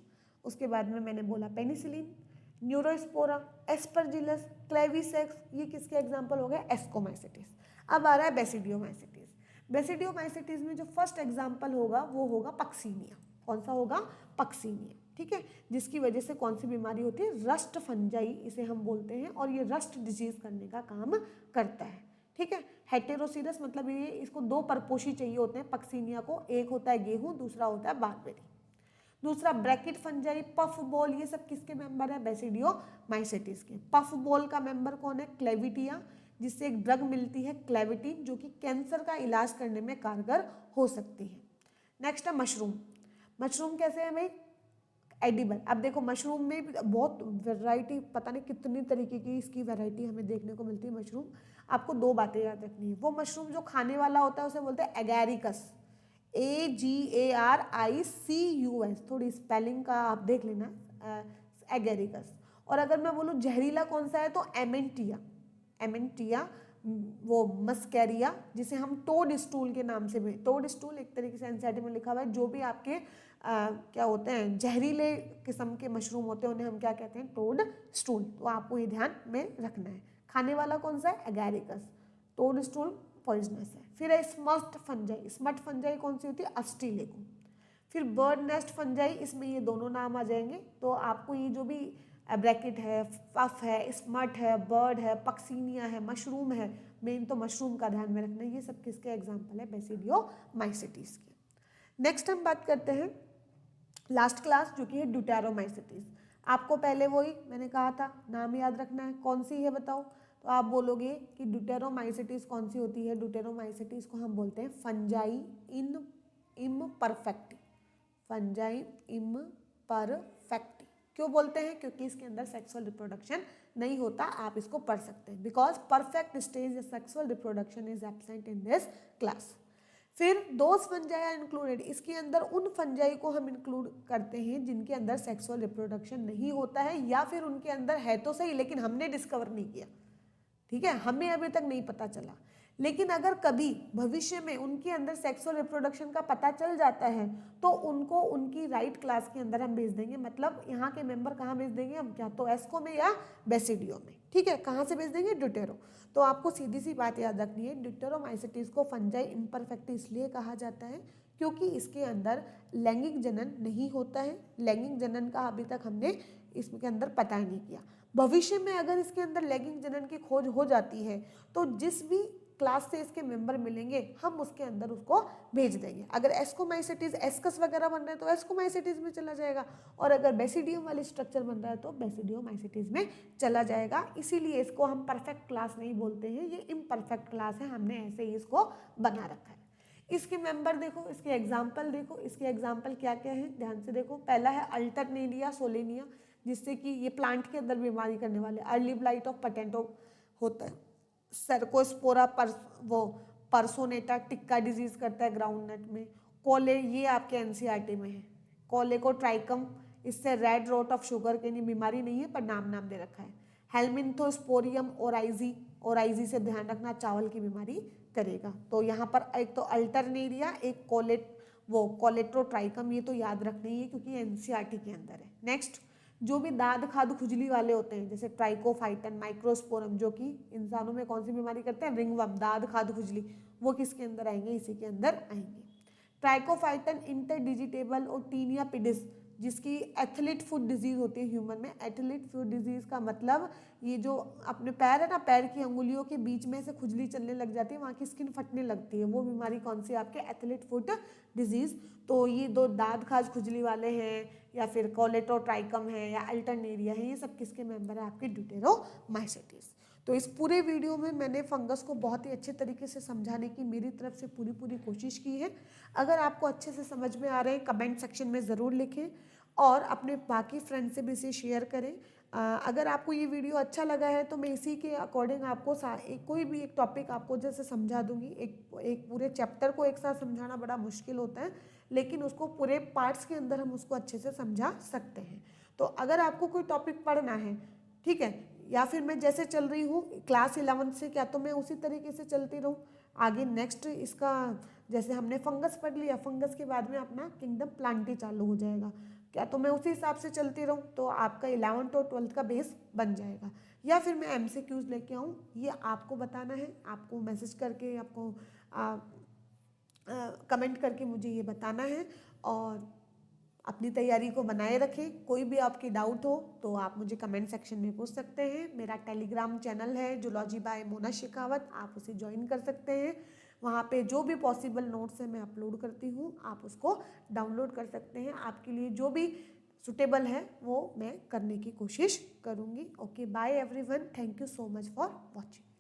उसके बाद में मैंने बोला पेनिसिलिन, न्यूरोस्पोरा, एस्परजिलस, क्लेविसेक्स, ये किसके एग्जाम्पल हो गए, एस्कोमाइसिटीज। अब आ रहा है बेसिडियोमाइसिटीज। बेसिडियोमाइसिटीज में जो फर्स्ट एग्जाम्पल होगा वो होगा पक्सीनिया। कौन सा होगा? पक्सीनिया, ठीक है, जिसकी वजह से कौन सी बीमारी होती है? रस्ट फंजाई इसे हम बोलते हैं, और ये रस्ट डिजीज करने का काम करता है, ठीक है। हेटेरोसीरस मतलब ये इसको दो परपोषी चाहिए होते हैं पक्सीनिया को, एक होता है गेहूं, दूसरा होता है बारबेरी। दूसरा ब्रैकेट फंजाई, पफ बॉल, ये सब किसके मेंबर है? बेसिडियोमाइसिटीज के। पफ बॉल का मेंबर कौन है? क्लेविटिया, जिससे एक ड्रग मिलती है क्लेविटिन, जो कि कैंसर का इलाज करने में कारगर हो सकती है। नेक्स्ट है मशरूम। मशरूम कैसे है भाई? एडिबल। अब देखो मशरूम में बहुत वैरायटी, पता नहीं कितनी तरीके की इसकी वैरायटी हमें देखने को मिलती है मशरूम। आपको दो बातें याद रखनी है। वो मशरूम जो खाने वाला होता है उसे बोलते हैं एगैरिकस, AGARICUS, थोड़ी स्पेलिंग का आप देख लेना, एगैरिकस। और अगर मैं बोलूँ जहरीला कौन सा है तो एमेंटिया, एमेंटिया वो मस्कैरिया, जिसे हम टोड स्टूल के नाम से भी, टोड स्टूल एक तरीके से एनसीईआरटी में लिखा हुआ है, जो भी आपके क्या होते हैं जहरीले किस्म के मशरूम होते हैं उन्हें हम क्या कहते हैं? Toadstool. तो आपको ये ध्यान में रखना है। खाने वाला कौन सा है? एगैरिकस। टोड स्टूल पॉइजनस है। फिर है स्मट फंजाई। स्मट फंजाई कौन सी होती है? अस्टिलेगो। फिर बर्ड नेस्ट फंजाई, इसमें ये दोनों नाम आ जाएंगे। तो आपको ये जो भी ब्रैकेट है, पफ है, स्मट है, बर्ड है, पक्सीनिया है, मशरूम है, मेन तो मशरूम का ध्यान में रखना है। ये सब किसके एग्जाम्पल है? बेसिडियोमाइसिटीज के। नेक्स्ट हम बात करते हैं लास्ट क्लास, जो कि है ड्यूटेरोमाइसिटीज। आपको पहले वही मैंने कहा था, नाम याद रखना है। कौन सी है बताओ? तो आप बोलोगे कि ड्यूटेरोमाइसिटीज कौन सी होती है? ड्यूटेरोमाइसिटीज को हम बोलते हैं फंजाई इम्परफेक्टी। फंजाई इम्परफेक्टी क्यों बोलते हैं? क्योंकि इसके अंदर सेक्सुअल रिप्रोडक्शन नहीं होता। आप इसको पढ़ सकते हैं, because perfect stage sexual reproduction is absent in this class. फिर दोज फंजाई आर इंक्लूडेड, इसके अंदर उन फंजाई को हम इंक्लूड करते हैं जिनके अंदर सेक्सुअल रिप्रोडक्शन नहीं होता है, या फिर उनके अंदर है तो सही लेकिन हमने डिस्कवर नहीं किया, ठीक है, हमें अभी तक नहीं पता चला। लेकिन अगर कभी भविष्य में उनके अंदर सेक्सुअल रिप्रोडक्शन का पता चल जाता है तो उनको उनकी राइट क्लास के अंदर हम भेज देंगे। मतलब यहाँ के मेंबर कहाँ भेज देंगे हम? क्या तो एस्को में या बेसिडियो में, ठीक है। कहाँ से भेज देंगे? ड्यूटेरो। तो आपको सीधी सी बात याद रखनी है, ड्यूटेरोमाइसिटीज को फंजाई इम्परफेक्टी इसलिए कहा जाता है क्योंकि इसके अंदर लैंगिक जनन नहीं होता है। लैंगिक जनन का अभी तक हमने इसके अंदर पता ही नहीं किया। भविष्य में अगर इसके अंदर लैंगिक जनन की खोज हो जाती है तो जिस भी क्लास से इसके मेंबर मिलेंगे हम उसके अंदर उसको भेज देंगे। अगर एस्कोमाइसिटीज एस्कस वगैरह बन रहे हैं तो एस्कोमाइसिटीज में चला जाएगा, और अगर बेसिडियम वाली स्ट्रक्चर बन रहा है तो बेसिडियोमाइसिटीज में चला जाएगा। इसीलिए इसको हम परफेक्ट क्लास नहीं बोलते हैं, ये इम्परफेक्ट क्लास है, हमने ऐसे ही इसको बना रखा है। इसके मेंबर देखो, इसके एग्जाम्पल देखो। इसके एग्जाम्पल क्या क्या है ध्यान से देखो। पहला है अल्टरनेरिया सोलेनिया, जिससे कि ये प्लांट के अंदर बीमारी करने वाले। अर्ली ब्लाइट ऑफ पटेटो होता है। सर्कोस्पोरा वो परसोनेटा टिक्का डिजीज करता है ग्राउंडनट में। कोले, ये आपके एनसीईआरटी में है। कोलेकोट्राइकम, इससे red rot of sugarcane, बीमारी नहीं है पर नाम दे रखा है। हेलमिंथोस्पोरियम ओराइजी, ओराइजी से ध्यान रखना चावल की बीमारी करेगा। तो यहाँ पर एक तो अल्टरनेरिया, एक कोलेट्रोट्राइकम, ये तो याद रखना ही है क्योंकि एनसीईआरटी के अंदर है। नेक्स्ट, जो भी दाद खाद खुजली वाले होते हैं जैसे ट्राइकोफाइटन, माइक्रोस्पोरम, जो कि इंसानों में कौन सी बीमारी करते हैं? रिंगवर्म, दाद खाद खुजली, वो किसके अंदर आएंगे? इसी के अंदर आएंगे। ट्राइकोफाइटन इंटरडिजिटेबल और टीनिया पिडिस, जिसकी एथलीट फुट डिजीज होती है ह्यूमन में। एथलीट फुट डिजीज का मतलब ये जो अपने पैर है ना, पैर की अंगुलियों के बीच में से खुजली चलने लग जाती है, वहाँ की स्किन फटने लगती है, वो बीमारी कौन सी? आपके एथलीट फुट डिजीज। तो ये दो दाद खाज खुजली वाले हैं, या फिर कोलेटोट्राइकम है, या अल्टरनेरिया है, ये सब किसके मेंबर है? आपके ड्यूटेरोमाइसिटीज। तो इस पूरे वीडियो में मैंने फंगस को बहुत ही अच्छे तरीके से समझाने की मेरी तरफ से पूरी कोशिश की है। अगर आपको अच्छे से समझ में आ रहे हैं कमेंट सेक्शन में ज़रूर लिखें और अपने बाकी फ्रेंड से भी इसे शेयर करें। अगर आपको ये वीडियो अच्छा लगा है तो मैं इसी के अकॉर्डिंग आपको कोई भी एक टॉपिक आपको जैसे समझा दूंगी। एक पूरे चैप्टर को एक साथ समझाना बड़ा मुश्किल होता है, लेकिन उसको पूरे पार्ट्स के अंदर हम उसको अच्छे से समझा सकते हैं। तो अगर आपको कोई टॉपिक पढ़ना है, ठीक है, या फिर मैं जैसे चल रही हूँ क्लास 11 से, क्या तो मैं उसी तरीके से चलती रहूँ आगे। नेक्स्ट इसका जैसे हमने फंगस पढ़ लिया, फंगस के बाद में अपना किंगडम प्लांटी चालू हो जाएगा, क्या तो मैं उसी हिसाब से चलती रहूँ, तो आपका 11th और 12th का बेस बन जाएगा। या फिर मैं MCQs लेके आऊँ, ये आपको बताना है, आपको मैसेज करके आपको कमेंट करके मुझे ये बताना है। और अपनी तैयारी को बनाए रखें। कोई भी आपकी डाउट हो तो आप मुझे कमेंट सेक्शन में पूछ सकते हैं। मेरा टेलीग्राम चैनल है जूलॉजी बाय मोना शेखावत, आप उसे ज्वाइन कर सकते हैं। वहाँ पे जो भी पॉसिबल नोट्स है मैं अपलोड करती हूँ, आप उसको डाउनलोड कर सकते हैं। आपके लिए जो भी सुटेबल है वो मैं करने की कोशिश करूँगी। Okay, bye everyone, thank you so much for watching.